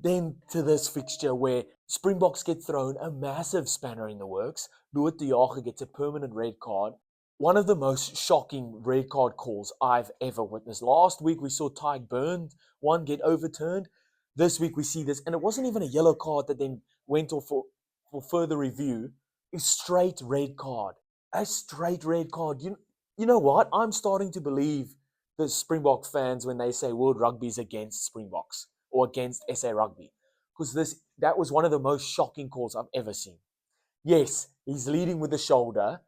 Then to this fixture where Springboks get thrown a massive spanner in the works. Lood De Jager gets a permanent red card. One of the most shocking red card calls I've ever witnessed. Last week we saw Tyke Byrne one get overturned. This week we see this, and it wasn't even a yellow card that then went off for further review. A straight red card. A straight red card. You know what? I'm starting to believe the Springbok fans when they say World Rugby is against Springboks or against SA Rugby. Because that was one of the most shocking calls I've ever seen. Yes, he's leading with the shoulder.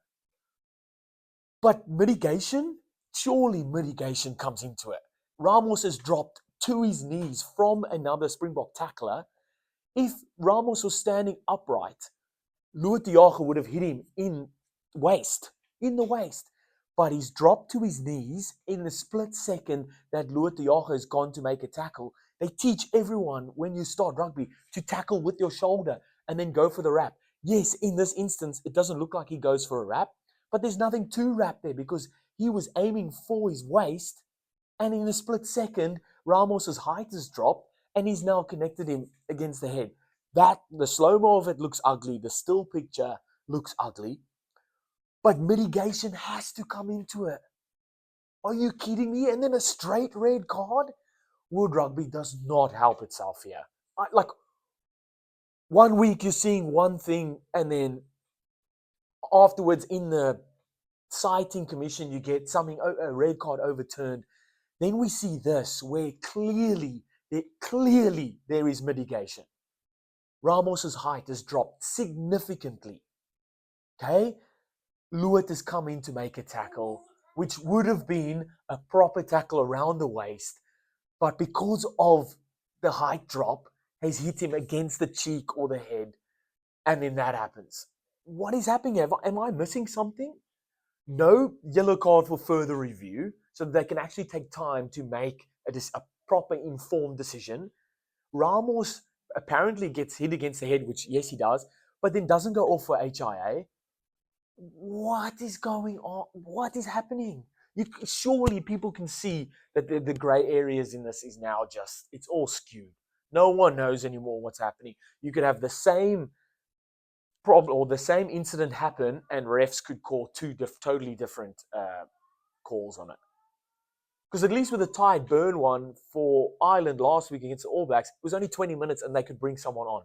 But mitigation? Surely mitigation comes into it. Ramos has dropped to his knees from another Springbok tackler. If Ramos was standing upright, Lood De Jager would have hit him in the waist. But he's dropped to his knees in the split second that Lood De Jager has gone to make a tackle. They teach everyone when you start rugby to tackle with your shoulder and then go for the wrap. Yes, in this instance, it doesn't look like he goes for a wrap, but there's nothing to wrap there because he was aiming for his waist, and in a split second, Ramos's height has dropped and he's now connected him against the head. The slow-mo of it looks ugly. The still picture looks ugly. But mitigation has to come into it. Are you kidding me? And then a straight red card? World Rugby does not help itself here. Like, 1 week you're seeing one thing, and then afterwards in the citing commission you get something, a red card overturned. Then we see this where clearly there is mitigation. Ramos's height has dropped significantly. Okay? Lood has come in to make a tackle, which would have been a proper tackle around the waist, but because of the height drop, has hit him against the cheek or the head, and then that happens. What is happening here? Am I missing something? No yellow card for further review, so that they can actually take time to make a proper informed decision. Ramos apparently gets hit against the head, which yes he does, but then doesn't go off for HIA. What is going on? What is happening? Surely people can see that the grey areas in this is now it's all skewed. No one knows anymore what's happening. You could have the same problem or the same incident happen and refs could call two totally different calls on it. Because at least with the Tyke Byrne one for Ireland last week against the All Blacks, it was only 20 minutes and they could bring someone on.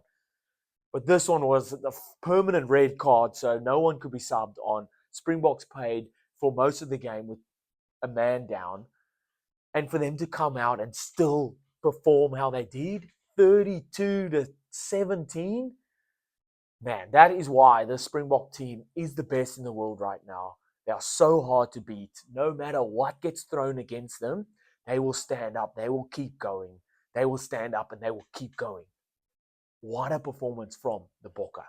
But this one was a permanent red card, so no one could be subbed on. Springboks paid for most of the game with a man down. And for them to come out and still perform how they did, 32-17, man, that is why the Springbok team is the best in the world right now. They are so hard to beat. No matter what gets thrown against them, they will stand up. They will keep going. They will stand up and they will keep going. What a performance from the Bokke.